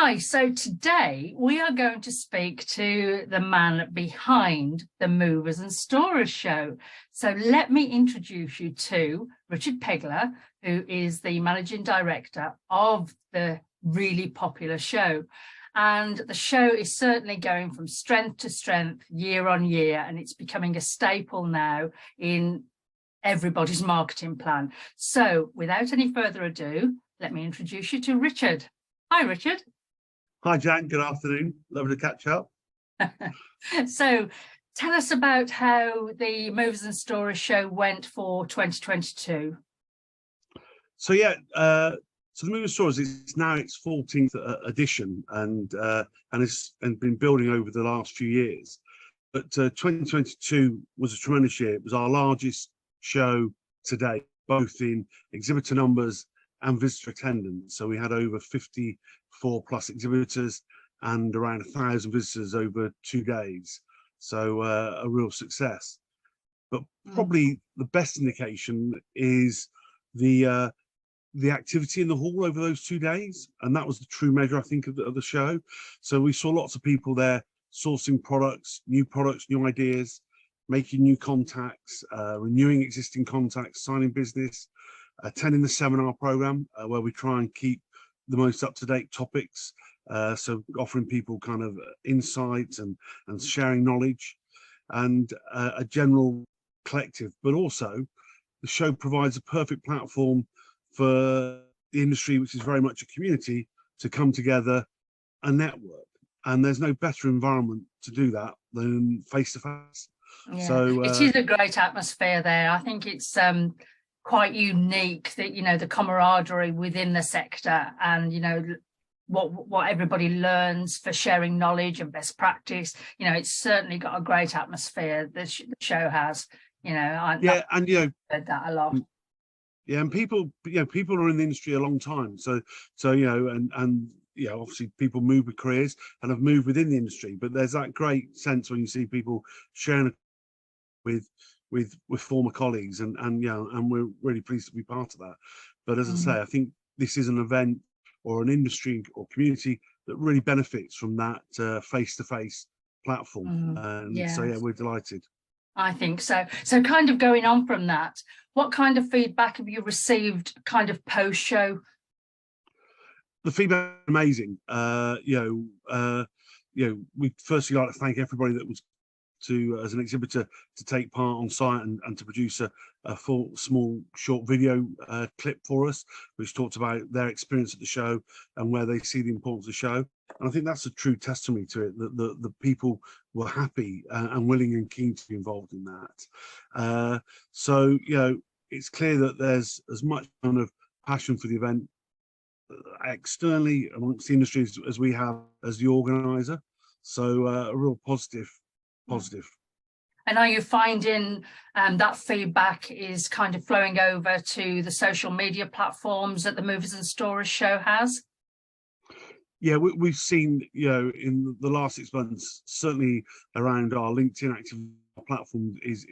Hi, so today we are going to speak to the man behind the Movers and Storers show. So let me introduce you to Richard Pegler, who is the managing director of the really popular show. And the show is certainly going from strength to strength year on year, and it's becoming a staple now in everybody's marketing plan. So without any further ado, let me introduce you to Richard. Hi, Richard. Hi, Jan. Good afternoon. Lovely to catch up. So tell us about how the Movers and Storers show went for 2022. So yeah, so the Movers and Storers is now its 14th edition, and it's been building over the last few years. But 2022 was a tremendous year. It was our largest show to date, both in exhibitor numbers and visitor attendance. So we had over 54 plus exhibitors and around 1,000 visitors over 2 days. So a real success. But probably the best indication is the activity in the hall over those 2 days, and that was the true measure, I think, of the show. So we saw lots of people there sourcing products, new ideas, making new contacts, renewing existing contacts, signing business, attending the seminar program where we try and keep the most up-to-date topics, so offering people kind of insights and sharing knowledge and a general collective. But also the show provides a perfect platform for the industry, which is very much a community, to come together and network. And there's no better environment to do that than face-to-face. Yeah, so it is a great atmosphere there. I think it's quite unique that, you know, the camaraderie within the sector, and, you know, what everybody learns for sharing knowledge and best practice. You know, it's certainly got a great atmosphere. The show has, you know. And you know, heard that a lot. Yeah, and people are in the industry a long time, so you know, and you know, obviously people move with careers and have moved within the industry, but there's that great sense when you see people sharing with former colleagues, and you know, and we're really pleased to be part of that. But as I say, I think this is an event or an industry or community that really benefits from that face-to-face platform. And so yeah, we're delighted. I think so. So kind of going on from that, what kind of feedback have you received kind of post-show? The feedback is amazing. You know, we firstly like to thank everybody that was as an exhibitor to take part on site and to produce a full small short video clip for us, which talked about their experience at the show and where they see the importance of the show. And I think that's a true testimony to it, that the people were happy and willing and keen to be involved in that. So you know, it's clear that there's as much kind of passion for the event externally amongst the industry as we have as the organizer. So a real positive. And are you finding that feedback is kind of flowing over to the social media platforms that the Movers and Storers show has? Yeah, we've seen, you know, in the last 6 months, certainly around our LinkedIn activity platform is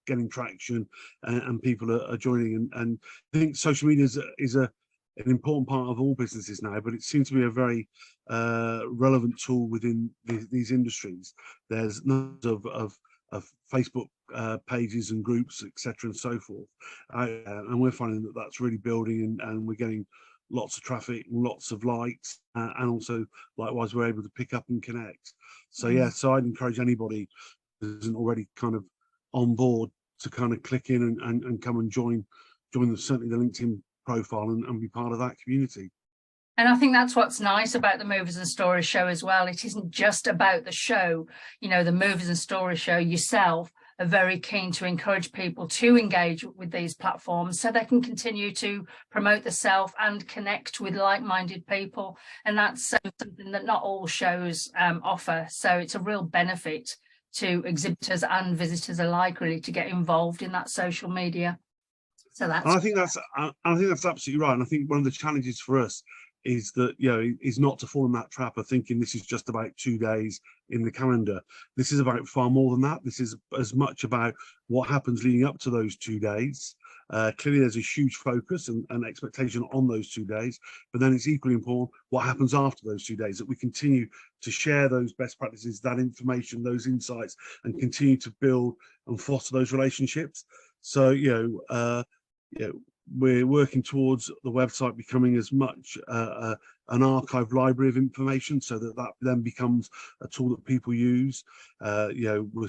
getting traction, and people are joining. And I think social media is an important part of all businesses now, but it seems to be a very relevant tool within these industries. There's numbers of Facebook pages and groups, etc., and so forth, and we're finding that that's really building, and we're getting lots of traffic, lots of likes, and also likewise we're able to pick up and connect. So yeah, so I'd encourage anybody who isn't already kind of on board to kind of click in and come and join certainly the LinkedIn profile and be part of that community. And I think that's what's nice about the Movers and Storers show as well. It isn't just about the show. You know, the Movers and Storers show yourself are very keen to encourage people to engage with these platforms so they can continue to promote themselves and connect with like-minded people. And that's something that not all shows offer. So it's a real benefit to exhibitors and visitors alike, really, to get involved in that social media. So that's. I think that's absolutely right. And I think one of the challenges for us is that, you know, is not to fall in that trap of thinking this is just about 2 days in the calendar. This is about far more than that. This is as much about what happens leading up to those 2 days, Clearly, there's a huge focus and expectation on those 2 days, but then it's equally important what happens after those 2 days, that we continue to share those best practices, that information, those insights, and continue to build and foster those relationships. So, we're working towards the website becoming as much an archive library of information, so that then becomes a tool that people use. We're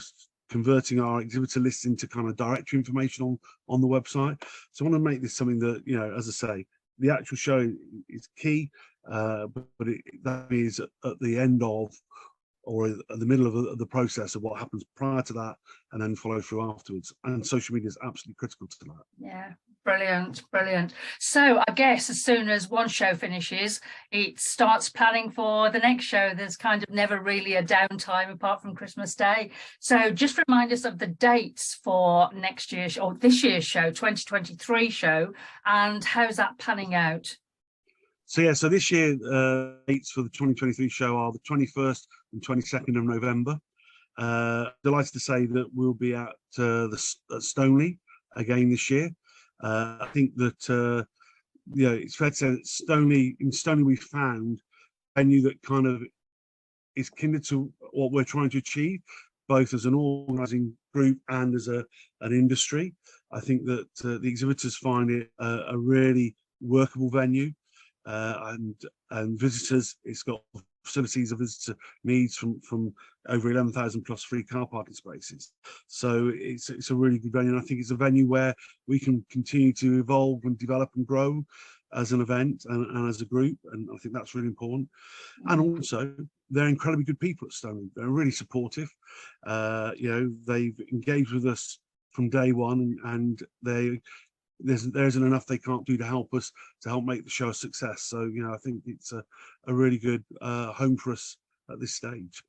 converting our exhibitor list into kind of directory information on the website. So I want to make this something that, as I say, the actual show is key, but that is at the end of, or at the middle of the process of what happens prior to that, and then follow through afterwards. And social media is absolutely critical to that. Yeah, brilliant, brilliant. So I guess as soon as one show finishes, it starts planning for the next show. There's kind of never really a downtime apart from Christmas Day. So just remind us of the dates for next year's or this year's show, 2023 show, and how's that panning out? So this year, dates for the 2023 show are the 21st and 22nd of November. Delighted to say that we'll be at Stoneleigh again this year. I think that it's fair to say that in Stoneleigh we found a venue that kind of is kindred to what we're trying to achieve, both as an organising group and as an industry. I think that the exhibitors find it a really workable venue. And visitors, it's got facilities a visitor needs from over 11,000 plus free car parking spaces. So it's a really good venue, and I think it's a venue where we can continue to evolve and develop and grow as an event and as a group, and I think that's really important. And also, they're incredibly good people at Stoneleigh. They're really supportive. They've engaged with us from day one, and there isn't enough they can't do to help make the show a success. So I think it's a really good home for us at this stage.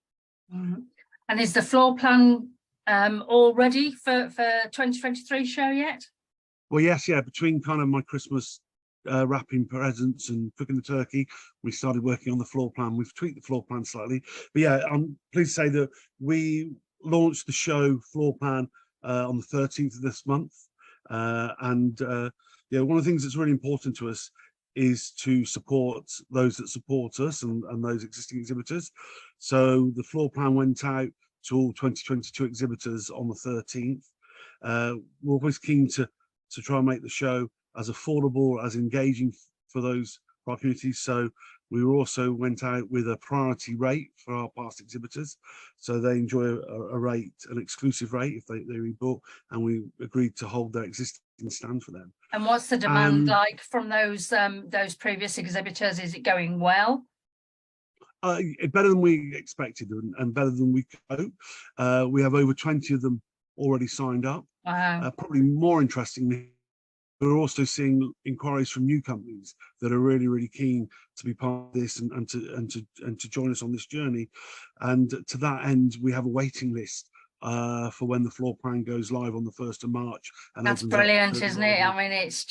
And is the floor plan all ready for 2023 show yet? Well, yes, between kind of my Christmas wrapping presents and cooking the turkey, we started working on the floor plan. We've tweaked the floor plan slightly, but I'm pleased to say that we launched the show floor plan on the 13th of this month. One of the things that's really important to us is to support those that support us and those existing exhibitors. So the floor plan went out to all 2022 exhibitors on the 13th. We're always keen to try and make the show as affordable, as engaging for our communities. So we also went out with a priority rate for our past exhibitors, so they enjoy an exclusive rate if they rebook, and we agreed to hold their existing stand for them. And what's the demand like from those previous exhibitors? Is it going well? Better than we expected and better than we could hope. We have over 20 of them already signed up. Wow. Probably more interestingly, we're also seeing inquiries from new companies that are really, really keen to be part of this and to join us on this journey. And to that end, we have a waiting list for when the floor plan goes live on the 1st of March. And that's brilliant, isn't it? I mean, it's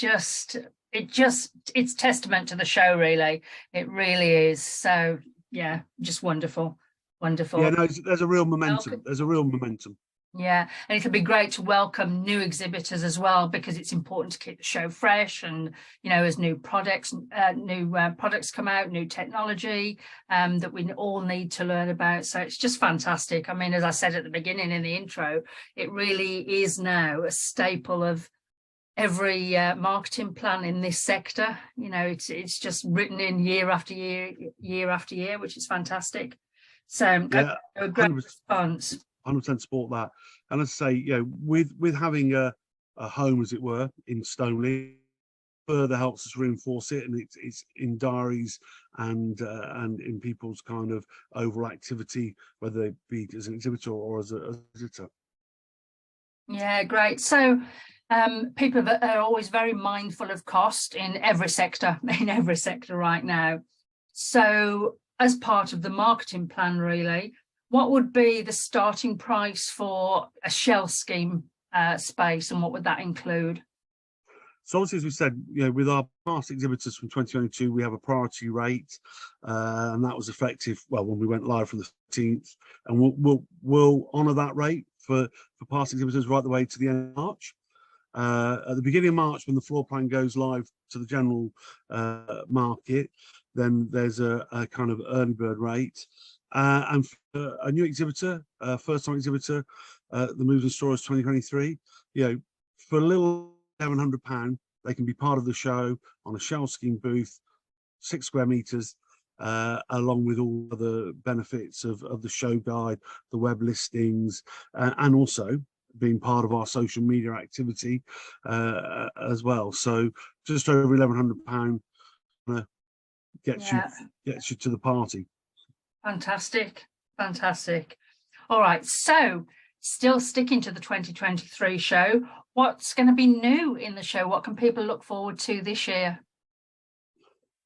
testament to the show, really. It really is. So yeah, just wonderful. Yeah, no, there's a real momentum. There's a real momentum. Yeah, and it'll be great to welcome new exhibitors as well, because it's important to keep the show fresh, and as new products come out, new technology that we all need to learn about. So it's just fantastic. I mean, as I said at the beginning in the intro, it really is now a staple of every marketing plan in this sector. It's just written in year after year, which is fantastic. So yeah, a great response. 100% support that. And as I say, with having a home, as it were, in Stoneleigh, further helps us reinforce it, and it's in diaries and in people's kind of overall activity, whether they be as an exhibitor or as a visitor. Yeah, great. So people are always very mindful of cost in every sector right now. So as part of the marketing plan, really, what would be the starting price for a shell scheme space, and what would that include? So obviously, as we said, with our past exhibitors from 2022, we have a priority rate, and that was effective, when we went live from the 13th, and we'll honour that rate for past exhibitors right the way to the end of March. At the beginning of March, when the floor plan goes live to the general market, then there's a kind of early bird rate. And for a new exhibitor, first-time exhibitor, the Moves and Stores 2023, for a little £1,100, they can be part of the show on a shell scheme booth, 6 square meters, along with all the benefits of the show guide, the web listings, and also being part of our social media activity as well. So just over £1,100 gets you to the party. Fantastic. All right, so still sticking to the 2023 show, what's going to be new in the show? What can people look forward to this year?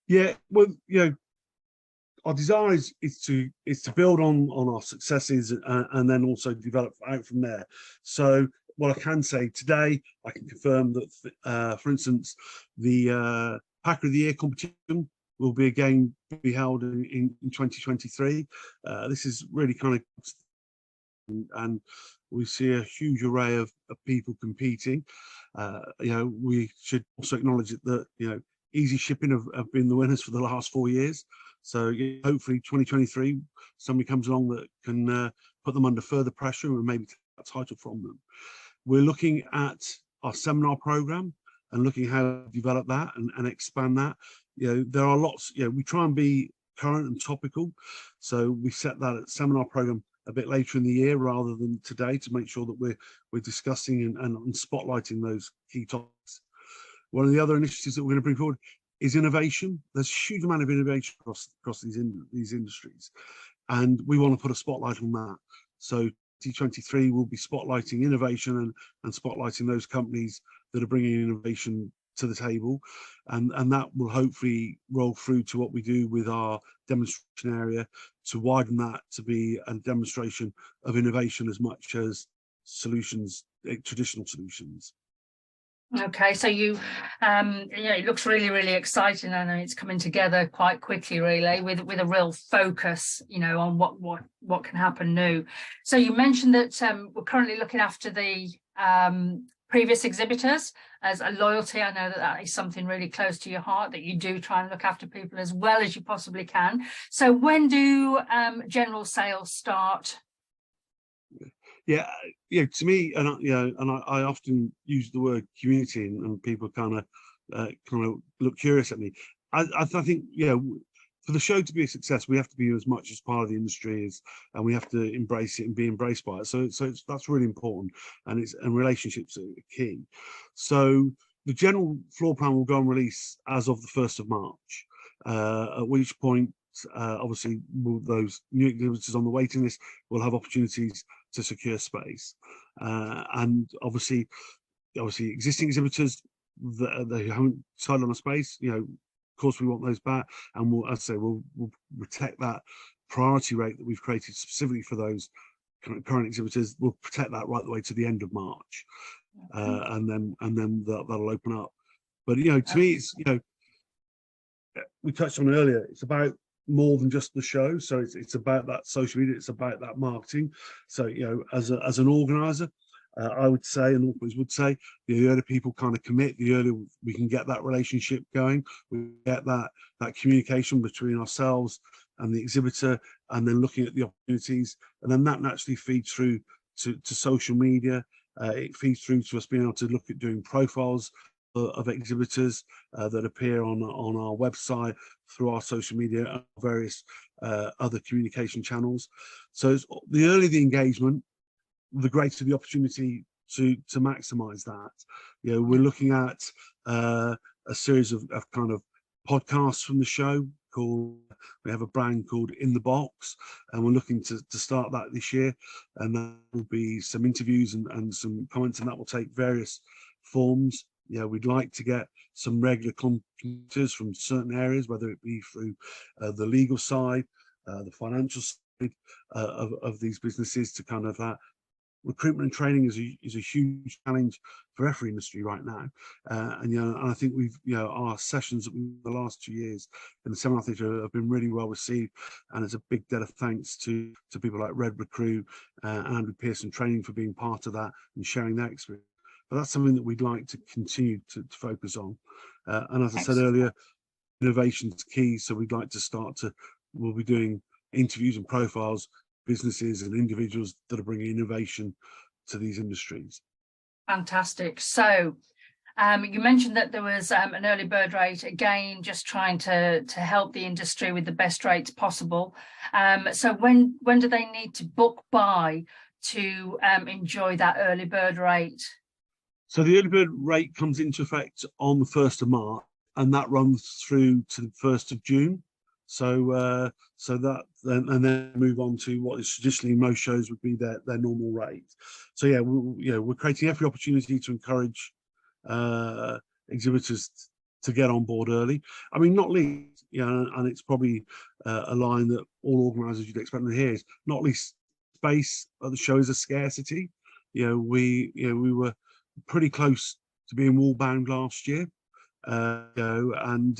Yeah, well, our desire is to build on our successes and then also develop out from there. So what I can say today, I can confirm that, for instance, the Packer of the Year competition will be again be held in 2023. This is really kind of, and we see a huge array of people competing. We should also acknowledge that Easy Shipping have been the winners for the last 4 years. So hopefully 2023, somebody comes along that can put them under further pressure and maybe take that title from them. We're looking at our seminar program and looking how to develop that and expand that. There are lots, we try and be current and topical. So we set that seminar program a bit later in the year rather than today to make sure that we're discussing and spotlighting those key topics. One of the other initiatives that we're going to bring forward is innovation. There's a huge amount of innovation across these industries, and we want to put a spotlight on that. So 2023 will be spotlighting innovation and spotlighting those companies that are bringing innovation to the table, and that will hopefully roll through to what we do with our demonstration area to widen that to be a demonstration of innovation as much as solutions, traditional solutions. Okay, so it looks really exciting. I know it's coming together quite quickly, really, with a real focus, on what can happen new. So you mentioned that we're currently looking after the previous exhibitors as a loyalty. I know that is something really close to your heart, that you do try and look after people as well as you possibly can. So when do general sales start? Yeah, to me, and I often use the word community, and people kind of look curious at me. I think for the show to be a success, we have to be as much as part of the industry and we have to embrace it and be embraced by it. So that's really important, and relationships are key. So the general floor plan will go on release as of the 1st of March, at which point, obviously, those new exhibitors on the waiting list will have opportunities to secure space, and obviously existing exhibitors that they haven't decided on a space, of course we want those back, and we'll protect that priority rate that we've created specifically for those current exhibitors. We'll protect that right the way to the end of March, and then that'll open up. But to me, it's we touched on earlier, it's about more than just the show. So it's about that social media, it's about that marketing. So as an organizer, I would say, and always would say, the earlier people kind of commit, the earlier we can get that relationship going, we get that communication between ourselves and the exhibitor, and then looking at the opportunities, and then that naturally feeds through to social media. It feeds through to us being able to look at doing profiles of exhibitors that appear on our website, through our social media and various other communication channels. So the earlier the engagement, the greater the opportunity to maximize that. We're looking at a series of kind of podcasts from the show. We have a brand called In the Box, and we're looking to start that this year, and there will be some interviews and some comments, and that will take various forms. We'd like to get some regular contributors from certain areas, whether it be through the legal side, the financial side of these businesses, to kind of recruitment and training is a huge challenge for every industry right now, and I think we've our sessions the last 2 years in the seminar theatre have been really well received, and it's a big debt of thanks to people like Red Recruit and Andrew Pearson Training for being part of that and sharing their experience. but that's something that we'd like to continue to focus on. And as I said Excellent. earlier, innovation is key. So we'd like to we'll be doing interviews and profiles, businesses and individuals that are bringing innovation to these industries. Fantastic. So you mentioned that there was an early bird rate, again, just trying to help the industry with the best rates possible. So when do they need to book by to enjoy that early bird rate? So the early bird rate comes into effect on the 1st of March, and that runs through to the 1st of June. So then move on to what is traditionally most shows would be their normal rate. So yeah, we're creating every opportunity to encourage exhibitors to get on board early. I mean, not least, and it's probably a line that all organisers you'd expect to hear is not least space at the show is a scarcity. We were pretty close to being wall bound last year. And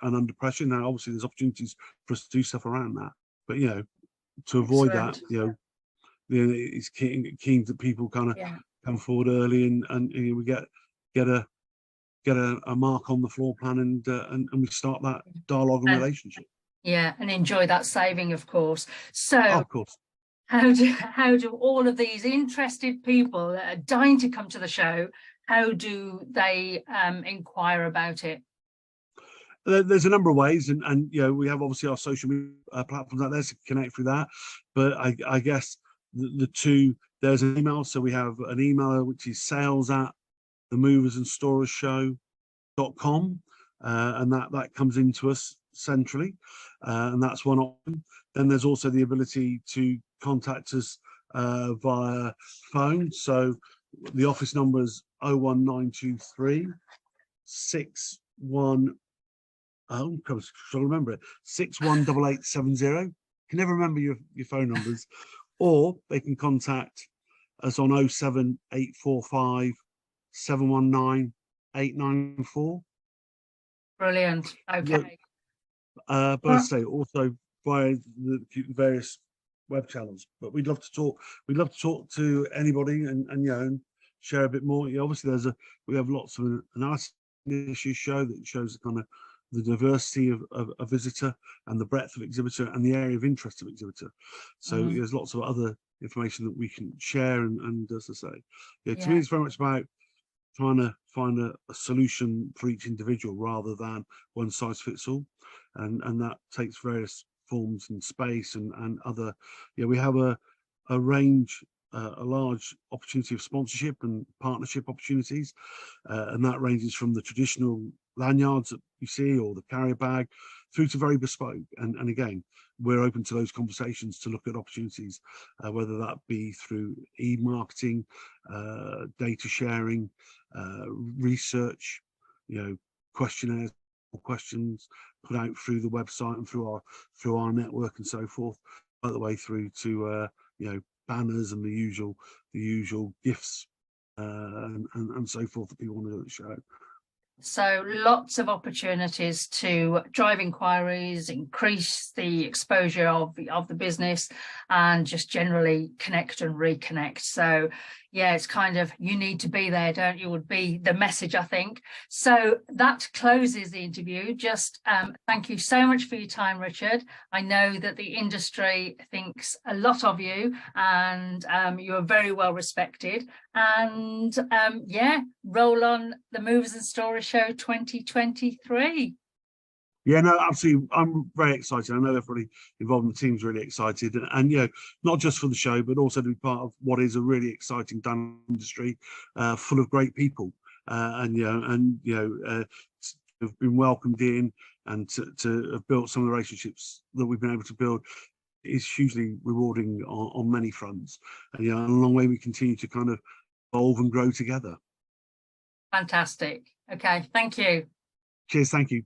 under pressure. Now, obviously, there's opportunities for us to do stuff around that, but to avoid Excellent. that, it's keen that people kind of come forward early, and we get a mark on the floor plan, and we start that dialogue and relationship. Yeah, and enjoy that saving, of course. So, of course. How do all of these interested people that are dying to come to the show, how do they inquire about it? There's a number of ways, and we have obviously our social media platforms out there to connect through that. But I guess the two, there's an email. So we have an email which is sales@themoversandstorersshow.com, and that comes into us centrally, and that's one option. Then there's also the ability to contact us via phone. So the office number is 01923 61. Oh, I'm trying to remember it. 618870. Can never remember your phone numbers. Or they can contact us on 07845 719 894. Brilliant. Okay. But I say also via the various web channels. But we'd love to talk. We'd love to talk to anybody and share a bit more. Obviously, we have lots of analysis issues show that shows kind of the diversity of a visitor and the breadth of exhibitor and the area of interest of exhibitor. So there's lots of other information that we can share, and as I say, to me it's very much about trying to find a solution for each individual rather than one size fits all, and that takes various forms in space and other. We have a range, a large opportunity of sponsorship and partnership opportunities, and that ranges from the traditional lanyards that you see or the carrier bag through to very bespoke, and again, we're open to those conversations to look at opportunities, whether that be through e-marketing, data sharing, research, questionnaires or questions put out through the website and through our network and so forth, all the way through to banners and the usual gifts and so forth that people want to do at the show. So lots of opportunities to drive inquiries, increase the exposure of the business, and just generally connect and reconnect. So yeah, it's kind of, you need to be there, don't you, would be the message, I think. So that closes the interview. Just thank you so much for your time, Richard. I know that the industry thinks a lot of you, and you are very well respected. And roll on the Movers and Storers Show 2023. Yeah, no, absolutely. I'm very excited. I know everybody involved in the team's really excited, and not just for the show, but also to be part of what is a really exciting industry, full of great people, have been welcomed in, and to have built some of the relationships that we've been able to build is hugely rewarding on many fronts. And along the way we continue to kind of evolve and grow together. Fantastic. Okay, thank you. Cheers, thank you.